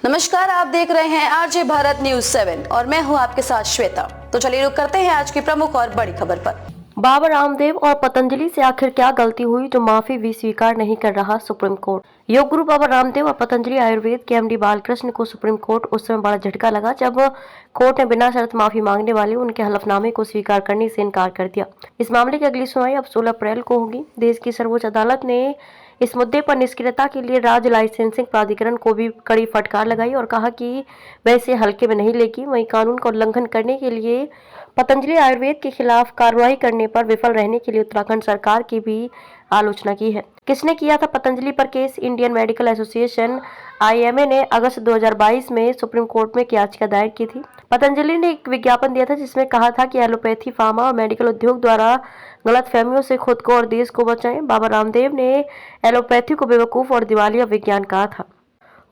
नमस्कार, आप देख रहे हैं आरजे भारत न्यूज 7 और मैं हूं आपके साथ श्वेता। तो चलिए रुक करते हैं आज की प्रमुख और बड़ी खबर पर। बाबा रामदेव और पतंजलि से आखिर क्या गलती हुई जो माफी भी स्वीकार नहीं कर रहा सुप्रीम कोर्ट। योग गुरु बाबा रामदेव और पतंजलि आयुर्वेद के एमडी बालकृष्ण को सुप्रीम कोर्ट उस समय बड़ा झटका लगा जब कोर्ट ने बिना शर्त माफी मांगने वाले उनके हलफनामे को स्वीकार करने से इनकार कर दिया। इस मामले की अगली सुनवाई अब 16 अप्रैल को होगी। देश की सर्वोच्च अदालत ने इस मुद्दे पर निष्क्रियता के लिए राज्य लाइसेंसिंग प्राधिकरण को भी कड़ी फटकार लगाई और कहा कि वह इसे हल्के में नहीं लेगी। वहीं कानून का उल्लंघन करने के लिए पतंजलि आयुर्वेद के खिलाफ कार्रवाई करने पर विफल रहने के लिए उत्तराखंड सरकार की भी आलोचना की है। किसने किया था पतंजलि पर case? Indian medical association IMA ने अगस्त 2022 में सुप्रीम कोर्ट में एक याचिका दायर की थी। पतंजलि ने एक विज्ञापन दिया था जिसमें कहा था कि एलोपैथी, फार्मा और मेडिकल उद्योग द्वारा गलतफहमियों से खुद को और देश को बचाएं। बाबा रामदेव ने एलोपैथी को बेवकूफ और दिवालिया विज्ञान कहा था।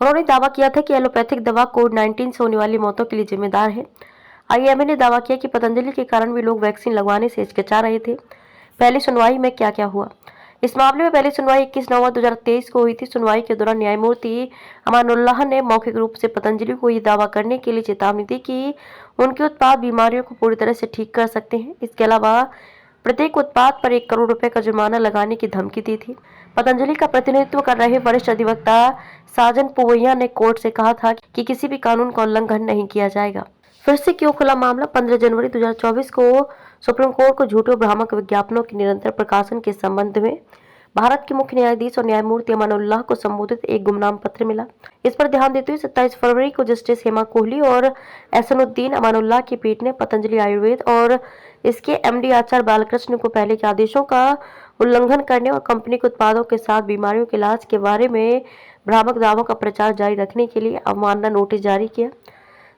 उन्होंने दावा किया था कि एलोपैथिक दवा कोविड-19 से होने वाली मौतों के लिए जिम्मेदार है। IMA ने दावा किया कि पतंजलि के कारण भी लोग वैक्सीन लगवाने से हिचकिचा रहे थे। पहली सुनवाई में क्या क्या हुआ? इस मामले में पहली सुनवाई 21 नवंबर 2023 को हुई थी। सुनवाई के दौरान न्यायमूर्ति अमानुल्लाह ने मौखिक रूप से पतंजलि को ये दावा करने के लिए चेतावनी दी कि उनके उत्पाद बीमारियों को पूरी तरह से ठीक कर सकते हैं। इसके अलावा प्रत्येक उत्पाद पर 1 करोड़ रुपए का जुर्माना लगाने की धमकी दी थी। पतंजलि का प्रतिनिधित्व कर रहे वरिष्ठ अधिवक्ता साजन पुवैया ने कोर्ट से कहा था कि किसी भी कानून का उल्लंघन नहीं किया जाएगा। फिर से क्यों खुला मामला? 15 जनवरी 2024 को सुप्रीम कोर्ट को झूठे और भ्रामक विज्ञापनों के निरंतर प्रकाशन के संबंध में भारत के मुख्य न्यायाधीश और न्यायमूर्ति अमानुल्लाह को संबोधित एक गुमनाम पत्र मिला। इस पर ध्यान देते हुए 27 फरवरी को जस्टिस हेमा कोहली और एहसानुद्दीन अमानुल्लाह की पीठ ने पतंजलि आयुर्वेद और इसके MD आचार्य बालकृष्ण को पहले के आदेशों का उल्लंघन करने और कंपनी के उत्पादों के साथ बीमारियों के इलाज के बारे में भ्रामक दावों का प्रचार जारी रखने के लिए अवमानना नोटिस जारी किया।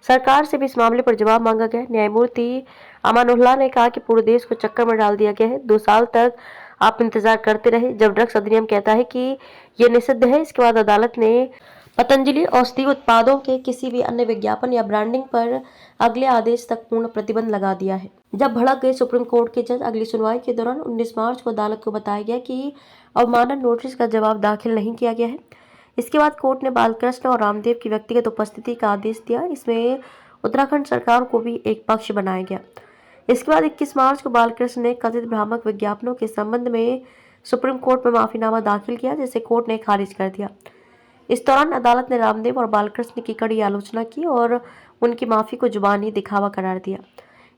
सरकार से भी इस मामले पर जवाब मांगा गया। न्यायमूर्ति अमानुल्लाह ने कहा कि पूरे देश को चक्कर में डाल दिया गया है। 2 साल तक आप इंतजार करते रहे जब ड्रग्स अधिनियम कहता है कि यह निषिद्ध है। इसके बाद अदालत ने पतंजलि औषधि उत्पादों के किसी भी अन्य विज्ञापन या ब्रांडिंग पर अगले आदेश तक पूर्ण प्रतिबंध लगा दिया है। जब भड़क गए सुप्रीम कोर्ट के जज, अगली सुनवाई के दौरान 19 मार्च को अदालत को बताया गया कि अवमानना नोटिस का जवाब दाखिल नहीं किया गया है। इसके बाद कोर्ट ने बालकृष्ण और रामदेव की व्यक्तिगत उपस्थिति का आदेश दिया। इसमें उत्तराखंड सरकार को भी एक पक्ष बनाया गया। इसके बाद 21 मार्च को बालकृष्ण ने कथित भ्रामक विज्ञापनों के संबंध में सुप्रीम कोर्ट में माफीनामा दाखिल किया जिसे कोर्ट ने खारिज कर दिया। इस दौरान अदालत ने रामदेव और बालकृष्ण की कड़ी आलोचना की और उनकी माफी को जुबानी दिखावा करार दिया।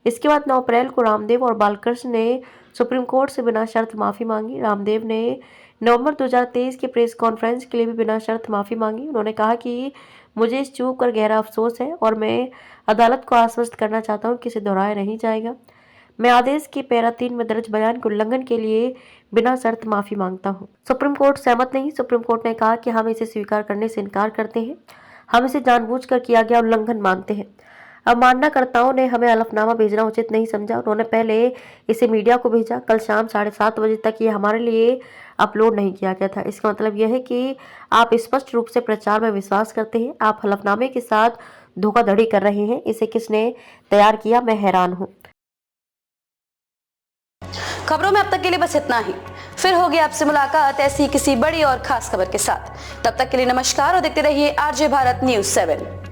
इसके बाद 9 अप्रैल को रामदेव और बालकृष्ण ने सुप्रीम कोर्ट से बिना शर्त माफी मांगी। रामदेव ने नवंबर 2023 की प्रेस कॉन्फ्रेंस के लिए भी बिना शर्त माफी मांगी। उन्होंने कहा कि मुझे इस चूक पर गहरा अफसोस है और मैं अदालत को आश्वस्त करना चाहता हूं कि इसे दोहराया नहीं जाएगा। मैं आदेश के पैरा 3 में दर्ज बयान के उल्लंघन के लिए बिना शर्त माफी मांगता हूं। सुप्रीम कोर्ट सहमत नहीं। सुप्रीम कोर्ट ने कहा कि हम इसे स्वीकार करने से इनकार करते हैं। हम इसे जानबूझकर किया गया उल्लंघन मानते हैं। अवमाननाकर्ताओं ने हमें हलफनामा भेजना उचित नहीं समझा। उन्होंने पहले इसे मीडिया को भेजा। कल शाम 7:30 बजे तक ये हमारे लिए अपलोड नहीं किया गया था। इसका मतलब यह है कि आप स्पष्ट रूप से प्रचार में विश्वास करते हैं। आप हलफनामे के साथ धोखाधड़ी कर रहे हैं। इसे किसने तैयार किया? मैं हैरान हूँ। खबरों में अब तक के लिए बस इतना ही। फिर होगी आपसे मुलाकात ऐसी ही किसी बड़ी और खास खबर के साथ। तब तक के लिए नमस्कार और देखते रहिए आरजे भारत न्यूज 7।